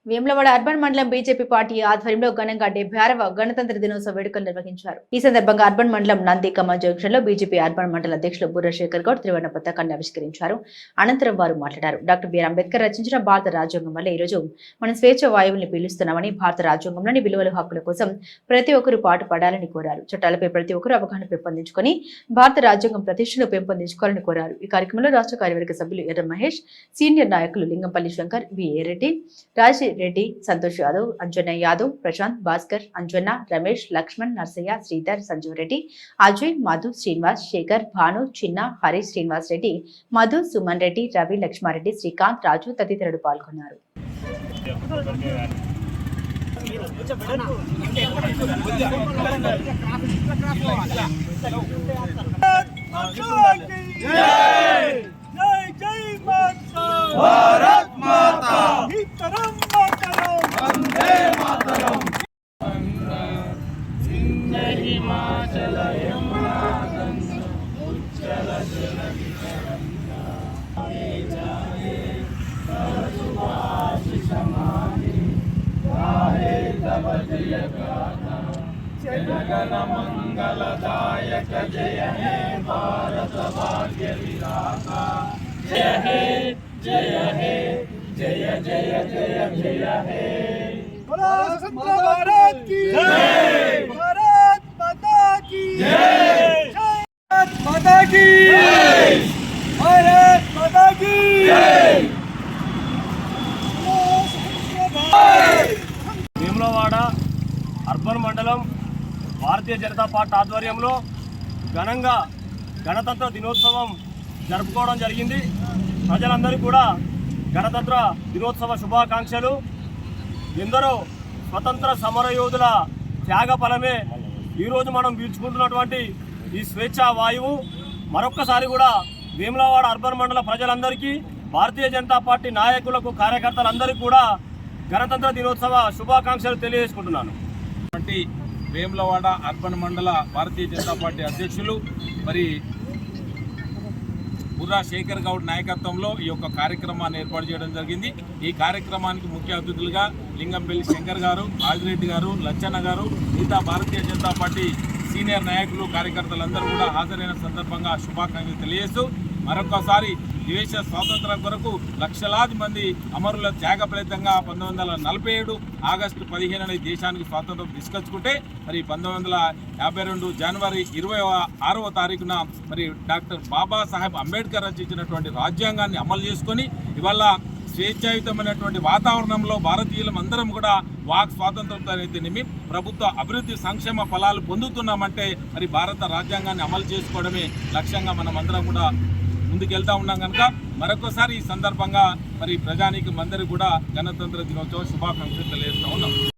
Vemulawada urban మండలం BJP party ఆధ్వర్యంలో ఘనంగా 76వ గణతంత్ర దినోత్సవ వేడుకలు నిర్వహించారు. ఈ సందర్భంగా అర్బన్ మండలం నందికమ్మ జంక్షన్ లో బీజేపీ అర్బన్ మండల అధ్యక్షులు బుర్ర శేఖర్ గౌడ్ త్రివర్ణ పతాకాన్ని ఆవిష్కరించారు. అనంతరం వారు మాట్లాడారు. డాక్టర్ బిఆర్ అంబేద్కర్ రచించిన భారత రాజ్యాంగం వల్ల ఈ రోజు మనం స్వేచ్ఛ వాయువుల్ని పీలుస్తున్నామని, భారత రాజ్యాంగంలోని విలువల హక్కుల కోసం ప్రతి ఒక్కరూ పాటు పడాలని కోరారు. చట్టాలపై ప్రతి ఒక్కరూ అవగాహన పెంపొందించుకొని భారత రాజ్యాంగం ప్రతిష్టను పెంపొందించుకోవాలని కోరారు. ఈ కార్యక్రమంలో రాష్ట్ర కార్యవర్గ సభ్యులు ఎర్ర మహేష్, సీనియర్ నాయకులు లింగంపల్లి శంకర్, విఏ రెడ్డి, రాజీ రెడ్డి, సంతోష్ యాదవ్, అంజన్న యాదవ్, ప్రశాంత్, భాస్కర్, అంజన్న, రమేష్, లక్ష్మణ్, నర్సయ్య, శ్రీధర్, సంజీవ్ రెడ్డి, అజయ్, మధు, శ్రీనివాస్, శేఖర్, భాను, చిన్న, హరి, శ్రీనివాస్ రెడ్డి, మధు, సుమన్ రెడ్డి, రవి, లక్ష్మారెడ్డి, శ్రీకాంత్, రాజు తదితరులు పాల్గొన్నారు. జగన మంగళదాయక జయ హే భారత భాగ్య విధాత జయ హే జయ హే జయ జయ జయ జయ హే भारत की जय, भारत माता की जय, भारत माता की जय, भारत माता की जय। వేములవాడ అర్బన్ మండలం భారతీయ జనతా పార్టీ ఆధ్వర్యంలో ఘనంగా గణతంత్ర దినోత్సవం జరుపుకోవడం జరిగింది. ప్రజలందరికీ కూడా గణతంత్ర దినోత్సవ శుభాకాంక్షలు. ఎందరో స్వతంత్ర సమరయోధుల త్యాగ ఫలమే ఈరోజు మనం పీల్చుకుంటున్నటువంటి ఈ స్వేచ్ఛా వాయువు. మరొక్కసారి కూడా వేములవాడ అర్బన్ మండల ప్రజలందరికీ, భారతీయ జనతా పార్టీ నాయకులకు, కార్యకర్తలందరికీ కూడా గణతంత్ర దినోత్సవ శుభాకాంక్షలు తెలియజేసుకుంటున్నాను. వేములవాడ అర్బన్ మండల భారతీయ జనతా పార్టీ అధ్యక్షులు బుర్రా శేఖర్ గౌడ్ నాయకత్వంలో ఈ యొక్క కార్యక్రమాన్ని ఏర్పాటు చేయడం జరిగింది. ఈ కార్యక్రమానికి ముఖ్య అతిథులుగా లింగంపల్లి శంకర్ గారు, రాజిరెడ్డి గారు, లచ్చన్న గారు, మిగతా భారతీయ జనతా పార్టీ సీనియర్ నాయకులు, కార్యకర్తలందరూ కూడా హాజరైన సందర్భంగా శుభాకాంక్షలు తెలియజేస్తూ, మరొకసారి దేశ స్వాతంత్రం కొరకు లక్షలాది మంది అమరుల త్యాగ ఫలితంగా 1947 ఆగస్టు 15 దేశానికి స్వాతంత్రం తీసుకొచ్చుకుంటే 1952 జనవరి 26వ తారీఖున డాక్టర్ బాబాసాహెబ్ అంబేద్కర్ రచించినటువంటి రాజ్యాంగాన్ని అమలు చేసుకొని ఇవాళ స్వేచ్ఛాయుతమైనటువంటి వాతావరణంలో భారతీయులం అందరం కూడా వాక్ స్వాతంత్రంతో అయితేనేమి ప్రభుత్వ అభివృద్ధి సంక్షేమ ఫలాలు పొందుతున్నామంటే భారత రాజ్యాంగాన్ని అమలు చేసుకోవడమే లక్ష్యంగా మనం అందరం కూడా ముందుకెళ్తా ఉన్నాం కనుక మరొకసారి ఈ సందర్భంగా ప్రజానీకం అందరికీ కూడా గణతంత్ర దినోత్సవ శుభాకాంక్షలు తెలియజేస్తూ ఉన్నాం.